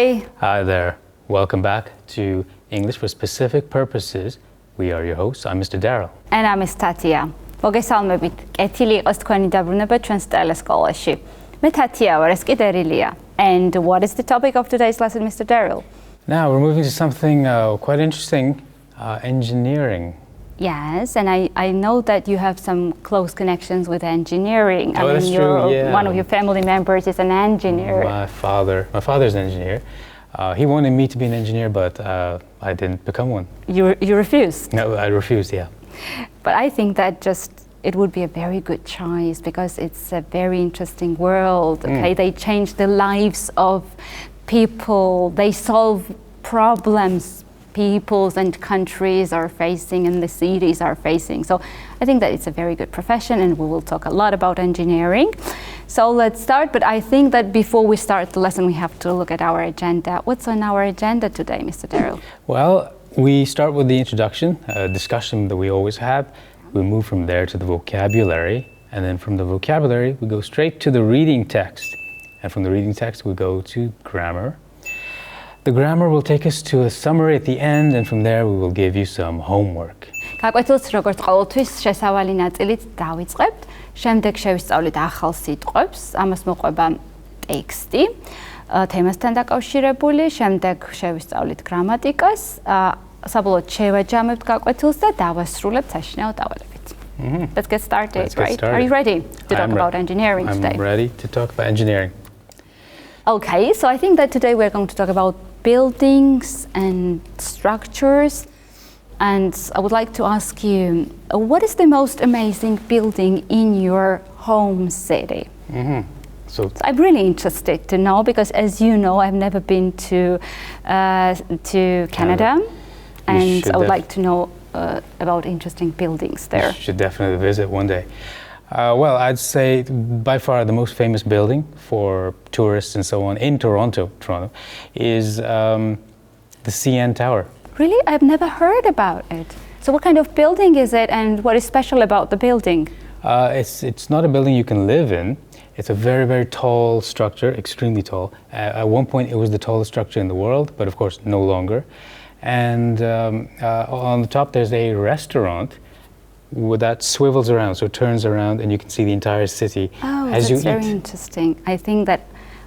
Hi. Hi there. Welcome back to English for Specific Purposes. We are your hosts. I'm Mr. Daryl. And I'm Miss Tatia. მოგესალმებით. კეთილი იყოს თქვენი დაბრუნება ჩვენს ტელესკოლაში. მე თათია ვარ, ეს კი დერილია. And what is the topic of today's lesson, Mr. Daryl? Now we're moving to something quite interesting, engineering. Yes, and I know that you have some close connections with engineering. That's true, yeah. One of your family members is an engineer. My father's an engineer. He wanted me to be an engineer, but I didn't become one. You refused? No, I refused, yeah. But I think that it would be a very good choice because it's a very interesting world. Okay, they change the lives of people. They solve problems peoples and countries are facing and the cities are facing. So I think that it's a very good profession and we will talk a lot about engineering. So let's start, but I think that before we start the lesson we have to look at our agenda. What's on our agenda today, Mr. Daryl? Well, we start with the introduction, a discussion that we always have. We move from there to the vocabulary, and then from the vocabulary we go straight to the reading text. And from the reading text we go to grammar. The grammar will take us to a summary at the end, and from there we will give you some homework. გაკვეთილს როგორც ყოველთვის შესავალი ნაწილით დავიწყებთ, შემდეგ შევისწავლით ახალ სიტყვებს, ამას მოყვება ტექსტი, თემასთან დაკავშირებული, შემდეგ შევისწავლით გრამატიკას, საბოლოოდ შევაჯამებთ გაკვეთილს და დავასრულებთ საშინაო დავალებით. Let's get started, right? Are you ready to talk about engineering today? I'm ready to talk about engineering. Okay, so I think that today we're going to talk about buildings and structures. And I would like to ask you, what is the most amazing building in your home city? So I'm really interested to know because, as you know, I've never been to Canada, and I would like to know about interesting buildings there. You should definitely visit one day. Well, I'd say by far the most famous building for tourists and so on in Toronto is the CN Tower. Really? I've never heard about it. So what kind of building is it and what is special about the building? It's not a building you can live in. It's a very, very tall structure, extremely tall. At one point it was the tallest structure in the world, but of course no longer. And on the top there's a restaurant that swivels around, so it turns around and you can see the entire city as you eat. Oh, that's very interesting. I think that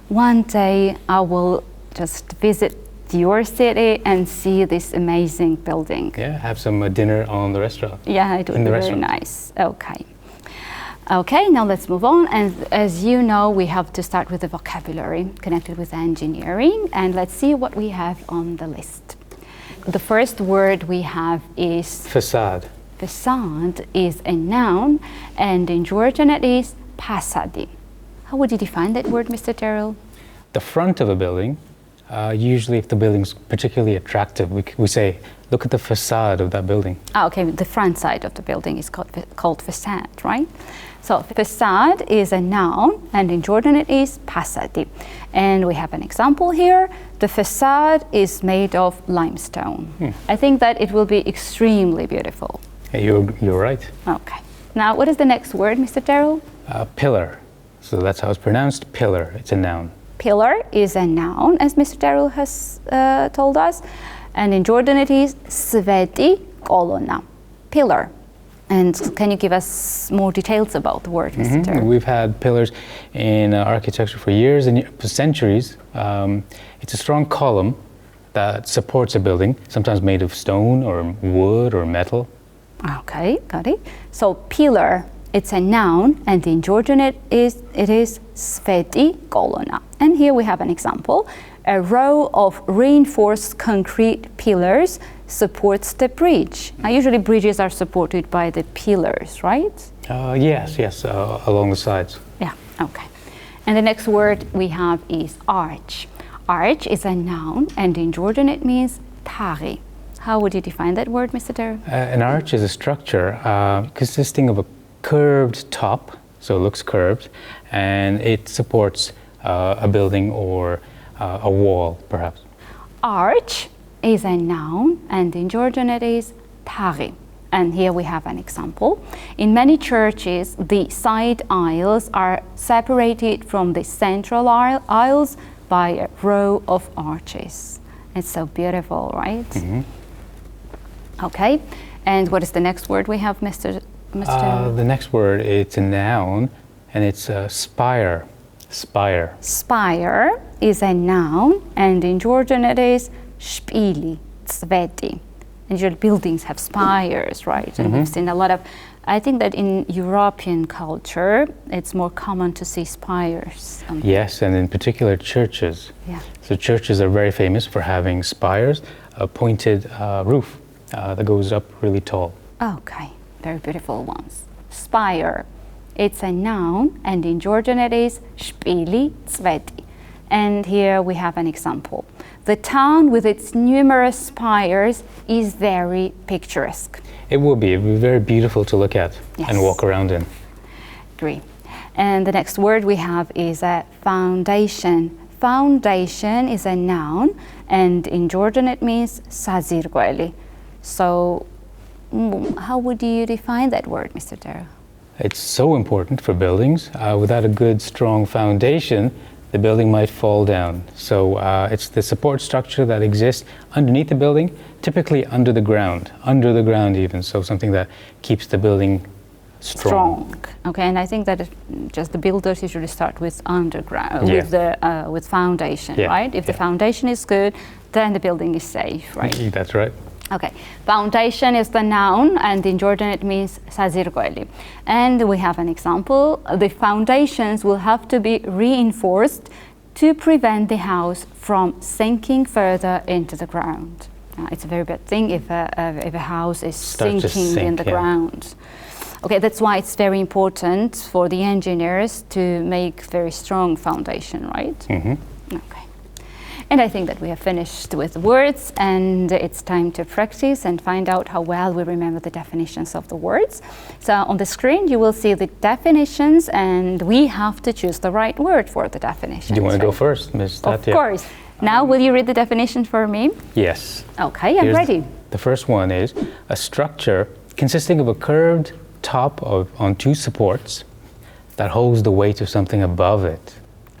one day I will just visit your city and see this amazing building. Yeah, have some dinner on the restaurant. Yeah, it would be very nice. Okay. Okay, now let's move on. And as you know, we have to start with the vocabulary connected with engineering. And let's see what we have on the list. The first word we have is facade. Facade is a noun, and in Georgian it is pasadi. How would you define that word, Mr. Daryl? The front of a building, usually if the building's particularly attractive, we say, look at the facade of that building. Okay, the front side of the building is called facade, right? So facade is a noun, and in Georgian it is pasadi. And we have an example here. The facade is made of limestone. I think that it will be extremely beautiful. You're right. Okay. Now, what is the next word, Mr. Daryl? Pillar. So that's how it's pronounced, pillar. It's a noun. Pillar is a noun, as Mr. Daryl has told us. And in Georgian it is sveti kolona. Pillar. And can you give us more details about the word, Mr. Daryl? We've had pillars in architecture for years and for centuries. It's a strong column that supports a building, sometimes made of stone or wood or metal. Okay, got it. So pillar, it's a noun, and in Georgian it is sveti kolona. And here we have an example. A row of reinforced concrete pillars supports the bridge. Now, usually bridges are supported by the pillars, right? Yes, along the sides. Yeah, okay. And the next word we have is arch. Arch is a noun, and in Georgian it means tari. How would you define that word, Mr. Daryl? An arch is a structure consisting of a curved top, so it looks curved, and it supports a building or a wall, perhaps. Arch is a noun, and in Georgian it is tari. And here we have an example. In many churches, the side aisles are separated from the central aisles by a row of arches. It's so beautiful, right? Okay, and what is the next word we have, Mr. The next word, it's a noun, and it's spire. Spire. Spire is a noun, and in Georgian it is špili, cveti. Usually buildings have spires, right? And we've seen a lot of, I think that in European culture, it's more common to see spires. Yes, and in particular churches. Yeah. So churches are very famous for having spires, a pointed roof that goes up really tall. Okay, very beautiful ones. Spire, it's a noun, and in Georgian it is špili, cveti. And here we have an example. The town with its numerous spires is very picturesque. It will be very beautiful to look at and walk around in. Agree. And the next word we have is a foundation. Foundation is a noun, and in Georgian it means sazirgueli. So how would you define that word, Mr. Dero? It's so important for buildings. Without a good, strong foundation, the building might fall down. So it's the support structure that exists underneath the building, typically under the ground even, so something that keeps the building strong. Okay, and I think that just the builders usually start with underground, with foundation, right? If the foundation is good, then the building is safe, right? That's right. Okay, foundation is the noun, and in Georgian it means sazirgueli. And we have an example. The foundations will have to be reinforced to prevent the house from sinking further into the ground. It's a very bad thing if a house is sinking in the ground. Okay, that's why it's very important for the engineers to make very strong foundation, right? Okay. And I think that we have finished with words, and it's time to practice and find out how well we remember the definitions of the words. So on the screen you will see the definitions, and we have to choose the right word for the definition. Do you want to go first, Ms. Thათια? Of course. Now will you read the definition for me? Yes. Okay, I'm ready. The first one is a structure consisting of a curved top on two supports that holds the weight of something above it.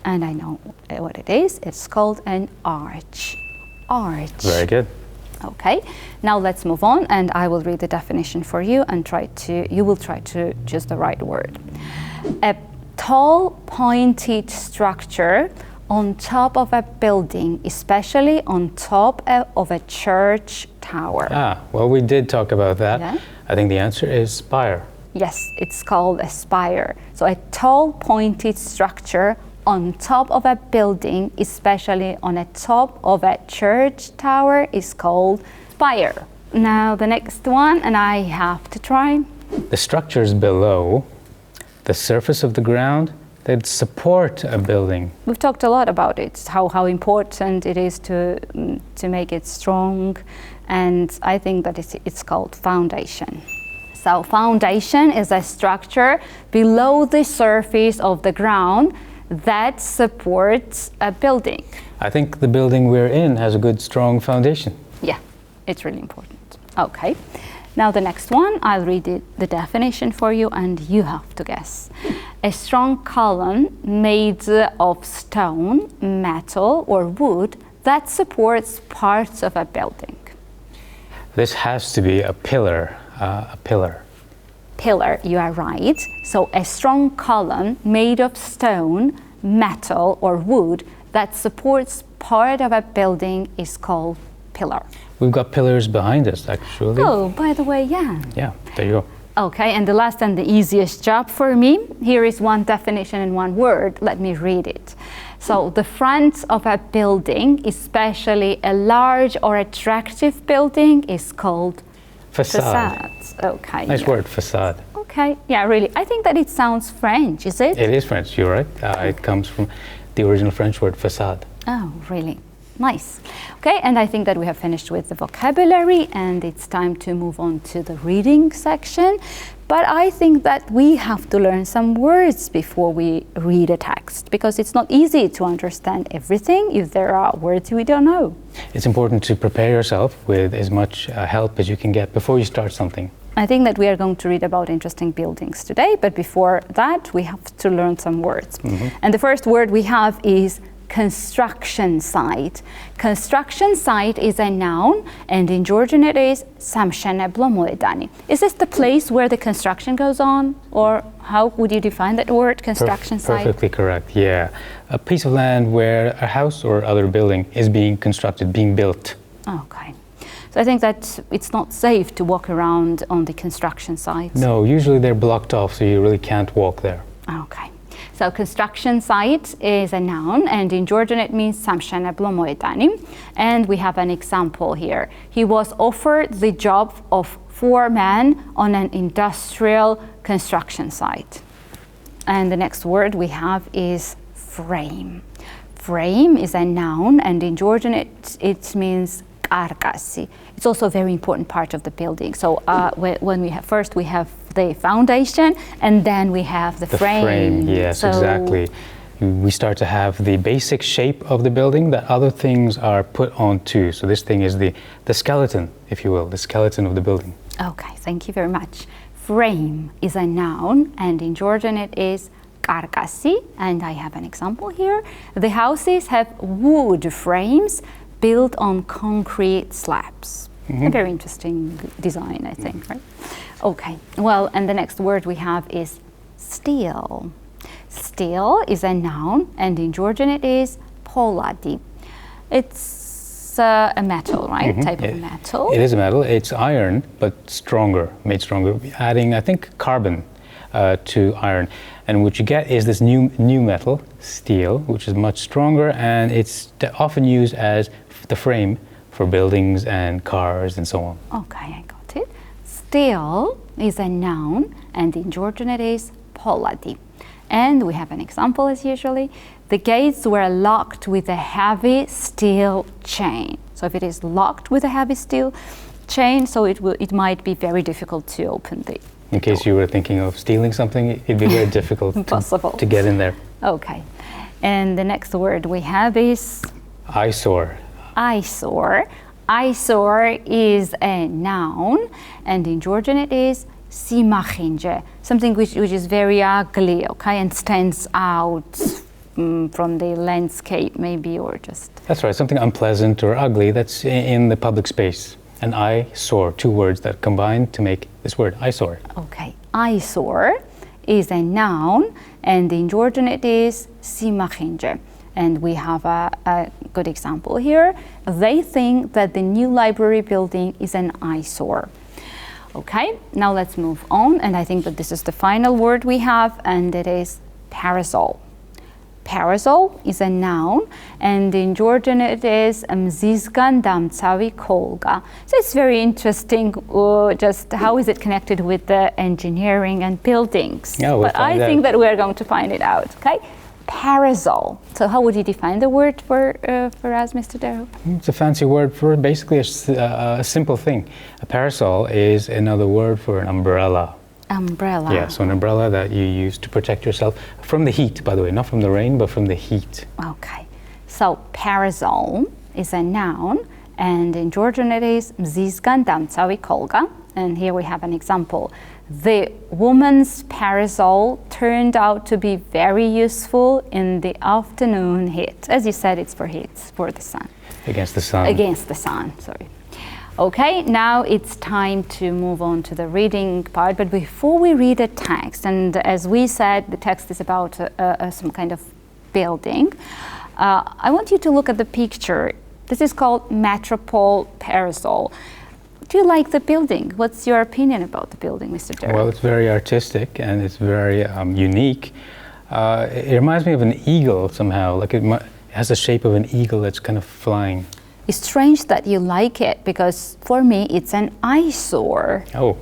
And I know what it is. It's called an arch. Arch. Very good. Okay, now let's move on, and I will read the definition for you, and you will try to choose the right word. A tall, pointed structure on top of a building, especially on top of a church tower. Well, we did talk about that. Yeah. I think the answer is spire. Yes, it's called a spire. So a tall, pointed structure on top of a building, especially on the top of a church tower, is called spire. Now the next one, and I have to try. The structures below the surface of the ground that support a building. We've talked a lot about it, how important it is to make it strong, and I think that it's called foundation. So foundation is a structure below the surface of the ground that supports a building. I think the building we're in has a good, strong foundation. Yeah, it's really important. Okay, now the next one, I'll read the definition for you, and you have to guess. A strong column made of stone, metal, or wood that supports parts of a building. This has to be a pillar. Pillar, you are right. So a strong column made of stone, metal, or wood that supports part of a building is called pillar. We've got pillars behind us, actually. Oh, by the way, yeah. Yeah, there you go. Okay, and the last and the easiest job for me, here is one definition in one word. Let me read it. So the front of a building, especially a large or attractive building, is called facade. Okay. Nice word, facade. Okay, yeah, really. I think that it sounds French, is it? It is French, you're right. It comes from the original French word facade. Oh, really? Nice. Okay, and I think that we have finished with the vocabulary, and it's time to move on to the reading section. But I think that we have to learn some words before we read a text, because it's not easy to understand everything if there are words we don't know. It's important to prepare yourself with as much help as you can get before you start something. I think that we are going to read about interesting buildings today, but before that we have to learn some words. And the first word we have is construction site. Construction site is a noun, and in Georgian it is სამშენებლო მოედანი. Is this the place where the construction goes on, or how would you define that word, construction site? Perfectly correct, yeah. A piece of land where a house or other building is being constructed, being built. Okay. So I think that it's not safe to walk around on the construction sites. No, usually they're blocked off, so you really can't walk there. Okay. So construction site is a noun, and in Georgian it means სამშენებლო მოედანი. And we have an example here. He was offered the job of foreman on an industrial construction site. And the next word we have is frame. Frame is a noun, and in Georgian it means arqasi. It's also a very important part of the building. So when we have the foundation, and then we have the frame. Frame, yes, so exactly. We start to have the basic shape of the building that other things are put onto. So this thing is the skeleton, if you will, the skeleton of the building. Okay, thank you very much. Frame is a noun, and in Georgian it is arqasi. And I have an example here. The houses have wood frames built on concrete slabs. A very interesting design, I think, right? Okay, well, and the next word we have is steel. Steel is a noun, and in Georgian it is poladi. It's a metal, right? Type of metal. It is a metal. It's iron, but stronger, made stronger, adding, I think, carbon to iron. And what you get is this new metal, steel, which is much stronger, and it's often used as the frame for buildings and cars and so on. Okay, I got it. Steel is a noun, and in Georgian it is poladi. And we have an example as usually. The gates were locked with a heavy steel chain. So if it is locked with a heavy steel chain, so it might be very difficult to open the In case you were thinking of stealing something, it'd be very difficult to get in there. Okay. And the next word we have is eyesore. Eyesore. Eyesore is a noun, and in Georgian it is სიმახინჯე, something which is very ugly, okay, and stands out from the landscape maybe, or just... That's right, something unpleasant or ugly that's in the public space. An eyesore, two words that combine to make this word, eyesore. Okay, eyesore is a noun, and in Georgian it is სიმახინჯე. And we have a good example here. They think that the new library building is an eyesore. Okay, now let's move on, and I think that this is the final word we have, and it is parasol. Parasol is a noun, and in Georgian it is მზისგან დამცავი ქოლგა. So it's very interesting, just how is it connected with the engineering and buildings? Yeah, we'll but I think that we're going to find it out, okay? Parasol. So how would you define the word for us, Mr. Darrow? It's a fancy word for basically a simple thing. A parasol is another word for an umbrella. Umbrella. Yeah, so an umbrella that you use to protect yourself from the heat, by the way, not from the rain, but from the heat. Okay. So parasol is a noun, and in Georgian it is მზისგან დამცავი ქოლგა. And here we have an example. The woman's parasol turned out to be very useful in the afternoon heat. As you said, it's for heat, for the sun. Against the sun. Against the sun, sorry. Okay, now it's time to move on to the reading part. But before we read a text, and as we said, the text is about some kind of building, I want you to look at the picture. This is called Metropol Parasol. Do you like the building? What's your opinion about the building, Mr. Derrick? Well, it's very artistic and it's very unique. It reminds me of an eagle somehow, like it has the shape of an eagle that's kind of flying. It's strange that you like it, because for me it's an eyesore. Oh.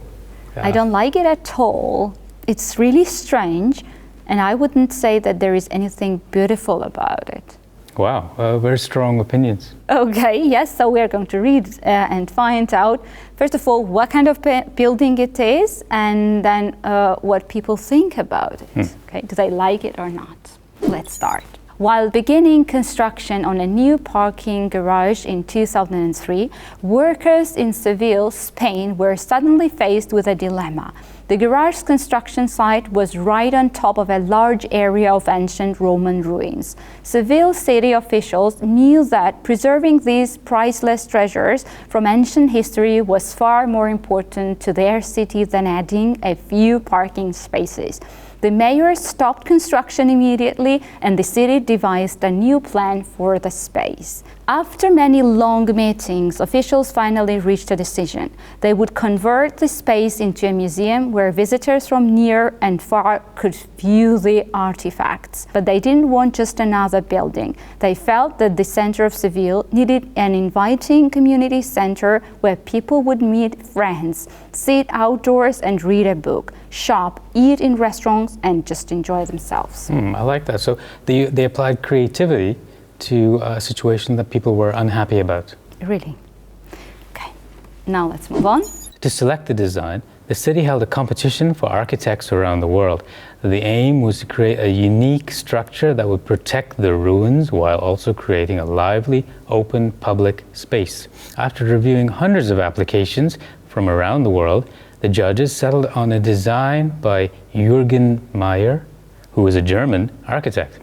Yeah. I don't like it at all. It's really strange, and I wouldn't say that there is anything beautiful about it. Wow, very strong opinions. Okay, yes, so we're going to read and find out, first of all, what kind of building it is, and then what people think about it. Okay, do they like it or not? Let's start. While beginning construction on a new parking garage in 2003, workers in Seville, Spain, were suddenly faced with a dilemma. The garage construction site was right on top of a large area of ancient Roman ruins. Seville city officials knew that preserving these priceless treasures from ancient history was far more important to their city than adding a few parking spaces. The mayor stopped construction immediately, and the city devised a new plan for the space. After many long meetings, officials finally reached a decision. They would convert the space into a museum where visitors from near and far could view the artifacts. But they didn't want just another building. They felt that the center of Seville needed an inviting community center where people would meet friends, sit outdoors and read a book, shop, eat in restaurants, and just enjoy themselves. I like that. So they applied creativity to a situation that people were unhappy about. Really? Okay, now let's move on. To select the design, the city held a competition for architects around the world. The aim was to create a unique structure that would protect the ruins while also creating a lively, open public space. After reviewing hundreds of applications from around the world, the judges settled on a design by Jürgen Meyer, who was a German architect.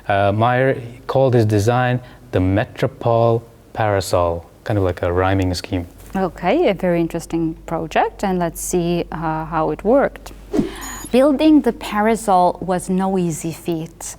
Meyer called his design the Metropol Parasol, kind of like a rhyming scheme. Okay, a very interesting project, and let's see how it worked. Building the parasol was no easy feat.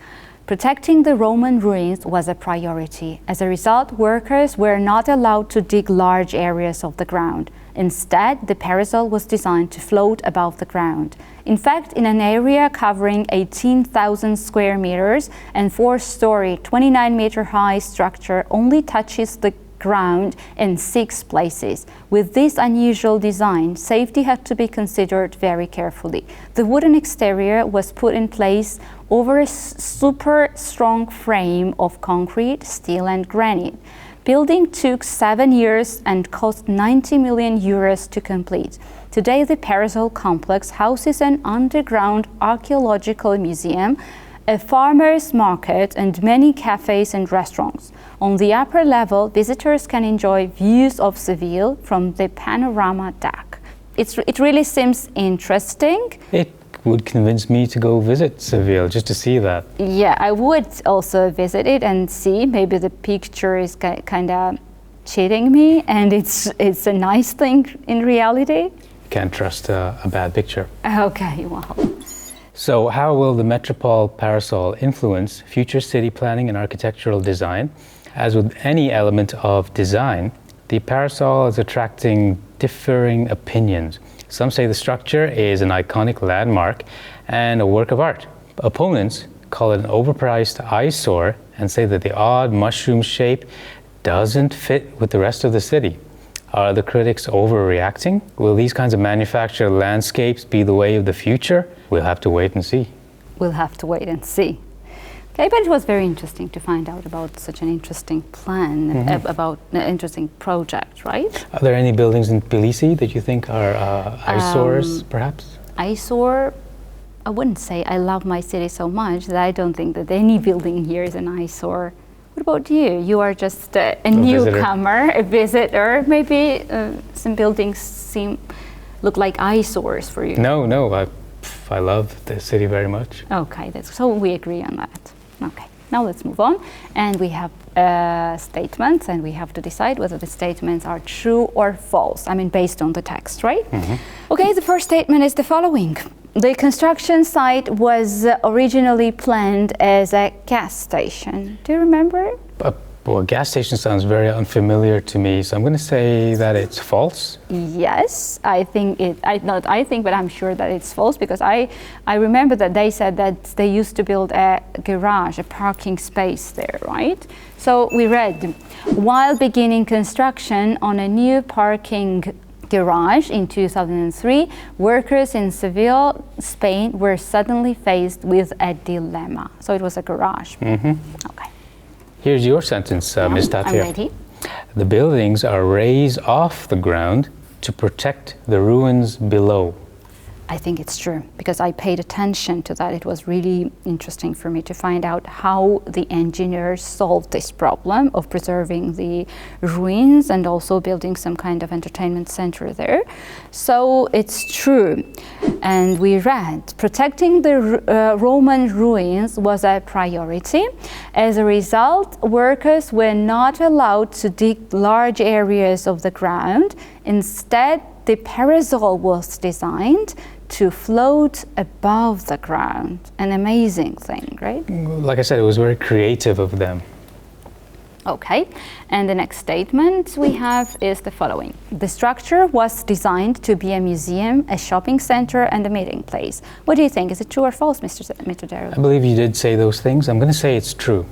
Protecting the Roman ruins was a priority. As a result, workers were not allowed to dig large areas of the ground. Instead, the parasol was designed to float above the ground. In fact, in an area covering 18,000 square meters and 4-story, 29-meter-high structure only touches the ground in 6 places. With this unusual design, safety had to be considered very carefully. The wooden exterior was put in place over a super strong frame of concrete, steel, and granite. Building took 7 years and cost 90 million euros to complete. Today, the Parasol complex houses an underground archaeological museum, a farmer's market, and many cafes and restaurants. On the upper level, visitors can enjoy views of Seville from the panorama deck. It really seems interesting. It would convince me to go visit Seville just to see that. Yeah, I would also visit it and see. Maybe the picture is kind of cheating me, and it's a nice thing in reality. You can't trust a bad picture. Okay, well. So how will the Metropol Parasol influence future city planning and architectural design? As with any element of design, the parasol is attracting differing opinions. Some say the structure is an iconic landmark and a work of art. Opponents call it an overpriced eyesore and say that the odd mushroom shape doesn't fit with the rest of the city. Are the critics overreacting? Will these kinds of manufactured landscapes be the way of the future? We'll have to wait and see. We'll have to wait and see. Okay, but it was very interesting to find out about such an interesting plan, about an interesting project, right? Are there any buildings in Tbilisi that you think are eyesores, perhaps? Eyesore? I wouldn't say. I love my city so much that I don't think that any building here is an eyesore. What about you? You are just a newcomer, a visitor. Maybe some buildings look like eyesores for you. No, I love the city very much. Okay, so we agree on that. Okay, now let's move on. And we have statements, and we have to decide whether the statements are true or false. I mean, based on the text, right? Okay, the first statement is the following. The construction site was originally planned as a gas station. Do you remember? Well, a gas station sounds very unfamiliar to me, so I'm going to say that it's false. Yes, but I'm sure that it's false, because I remember that they said that they used to build a garage, a parking space there, right? So we read, while beginning construction on a new parking garage in 2003, workers in Seville, Spain, were suddenly faced with a dilemma. So it was a garage. Okay. Here's your sentence, Ms. Thათία. I'm ready. The buildings are raised off the ground to protect the ruins below. I think it's true, because I paid attention to that. It was really interesting for me to find out how the engineers solved this problem of preserving the ruins and also building some kind of entertainment center there. So it's true. And we read, protecting the Roman ruins was a priority. As a result, workers were not allowed to dig large areas of the ground. Instead, the parasol was designed to float above the ground. An amazing thing, right? Like I said, it was very creative of them. Okay, and the next statement we have is the following. The structure was designed to be a museum, a shopping center, and a meeting place. What do you think? Is it true or false, Mr. Deril? I believe you did say those things. I'm going to say it's true.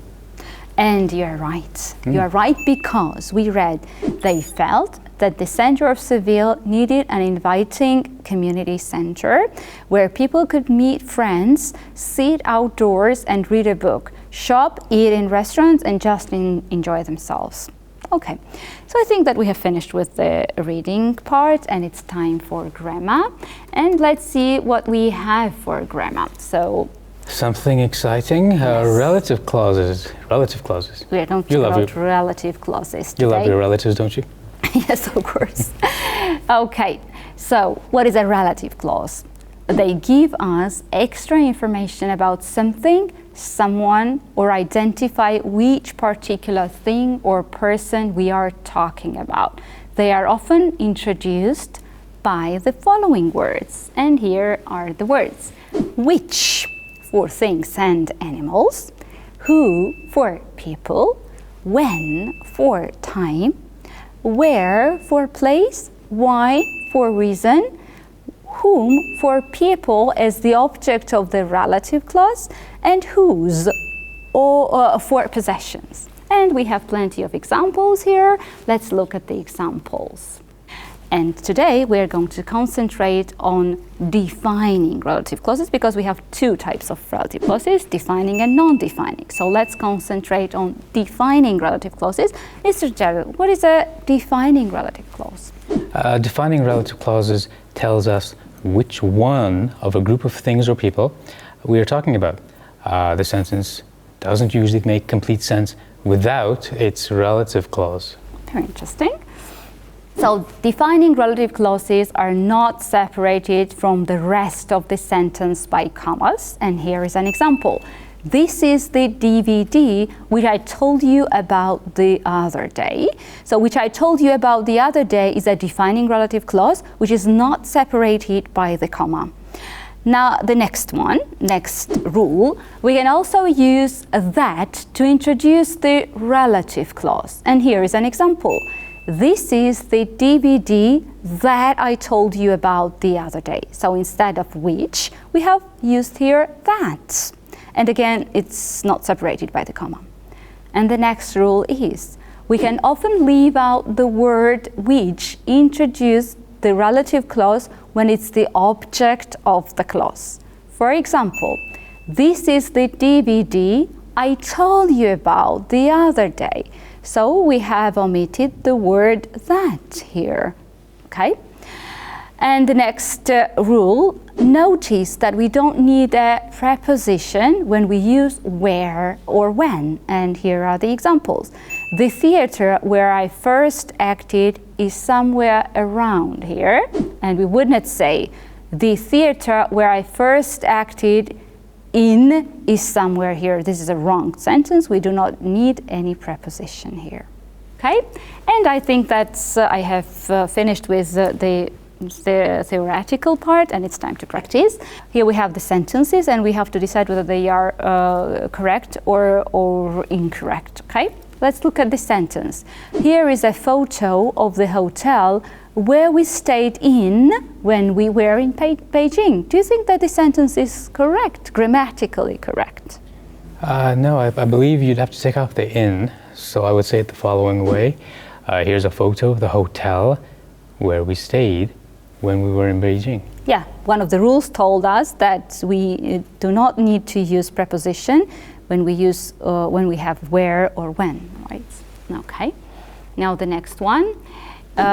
And you're right. You're right, because we read they felt that the center of Seville needed an inviting community center where people could meet friends, sit outdoors and read a book, shop, eat in restaurants, and just enjoy themselves. Okay, so I think that we have finished with the reading part, and it's time for grammar. And let's see what we have for grammar. So, something exciting. Yes. Relative clauses. Relative clauses. We are not talking about relative clauses today. You love your relatives, don't you? Yes, of course. Okay, so what is a relative clause? They give us extra information about something, someone, or identify which particular thing or person we are talking about. They are often introduced by the following words, and here are the words. Which, for things and animals. Who, for people. When, for time. Where, for place. Why, for reason. Whom, for people, as the object of the relative clause. And whose, or for possessions. And we have plenty of examples here. Let's look at the examples. And today we're going to concentrate on defining relative clauses, because we have two types of relative clauses, defining and non-defining. So let's concentrate on defining relative clauses. Mr. Deril, what is a defining relative clause? Defining relative clauses tells us which one of a group of things or people we are talking about. The sentence doesn't usually make complete sense without its relative clause. Very interesting. So defining relative clauses are not separated from the rest of the sentence by commas. And here is an example. This is the DVD which I told you about the other day. So which I told you about the other day is a defining relative clause which is not separated by the comma. Now the next rule, we can also use that to introduce the relative clause. And here is an example. This is the DVD that I told you about the other day. So instead of which, we have used here that. And again, it's not separated by the comma. And the next rule is, we can often leave out the word which introduce the relative clause when it's the object of the clause. For example, this is the DVD I told you about the other day. So we have omitted the word that here, okay? And the next rule, notice that we don't need a preposition when we use where or when. And here are the examples. The theater where I first acted is somewhere around here. And we would not say, the theater where I first acted in is somewhere here. This is a wrong sentence. We do not need any preposition here. Okay? And I think that's I have finished with the theoretical part, and it's time to practice. Here we have the sentences, and we have to decide whether they are correct or incorrect. Okay? Let's look at the sentence. Here is a photo of the hotel where we stayed in when we were in Beijing. Do you think that the sentence is correct, grammatically correct? No, I believe you'd have to take off the in, so I would say it the following way. Here's a photo of the hotel where we stayed when we were in Beijing. Yeah, one of the rules told us that we do not need to use preposition when we have where or when, right? Okay. Now the next one.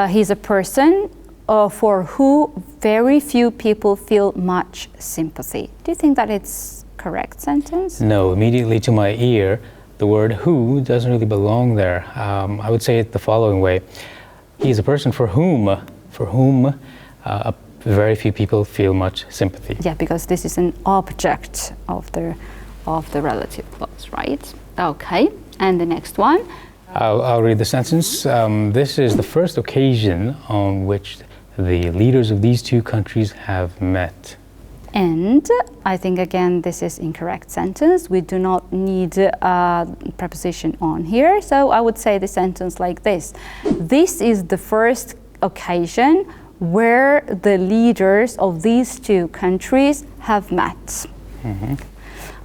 He's a person for who very few people feel much sympathy. Do you think that it's correct sentence? No, immediately to my ear, the word who doesn't really belong there. I would say it the following way. He is a person for whom very few people feel much sympathy. Yeah, because this is an object of the relative clause, right? Okay, and the next one. I'll read the sentence. This is the first occasion on which the leaders of these two countries have met. And I think again this is incorrect sentence. We do not need a preposition on here. So I would say the sentence like this. This is the first occasion where the leaders of these two countries have met. Mm-hmm.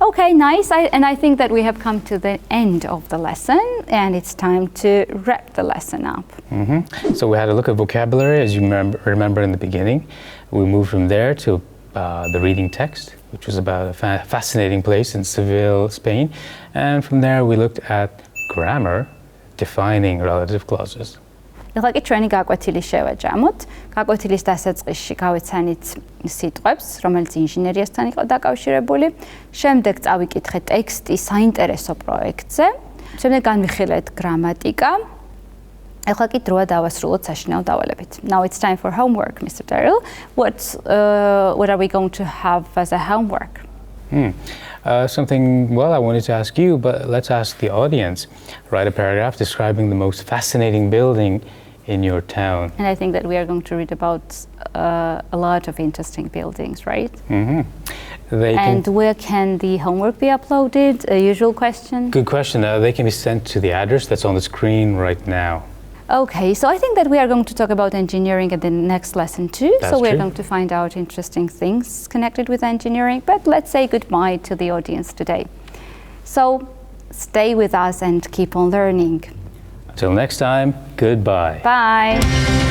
Okay, nice. And I think that we have come to the end of the lesson and it's time to wrap the lesson up. Mm-hmm. So we had a look at vocabulary, as you remember in the beginning. We moved from there to the reading text, which was about a fascinating place in Seville, Spain. And from there we looked at grammar, defining relative clauses. ეხლა კი ჩვენი გაკვეთილი შევაჯამოთ. გაკვეთილის დასაწყისში გავეცანით სიტყვებს, რომელიც ინჟინერიასთან იყო დაკავშირებული. შემდეგ წავიკითხეთ ტექსტი საინტერესო პროექტზე. შემდეგ განვიხილეთ გრამატიკა. ეხლა კი დროა დავასრულოთ საშინაო დავალებით. Now it's time for homework, Mr. Derill. What are we going to have as a homework? Something, well, I wanted to ask you, but let's ask the audience. Write a paragraph describing the most fascinating building in your town. And I think that we are going to read about a lot of interesting buildings, right? Mm-hmm. And where can the homework be uploaded? A usual question. Good question. They can be sent to the address that's on the screen right now. Okay, so I think that we are going to talk about engineering in the next lesson too. That's so we're true. going to find out interesting things connected with engineering. But let's say goodbye to the audience today. So stay with us and keep on learning. Until next time, goodbye. Bye.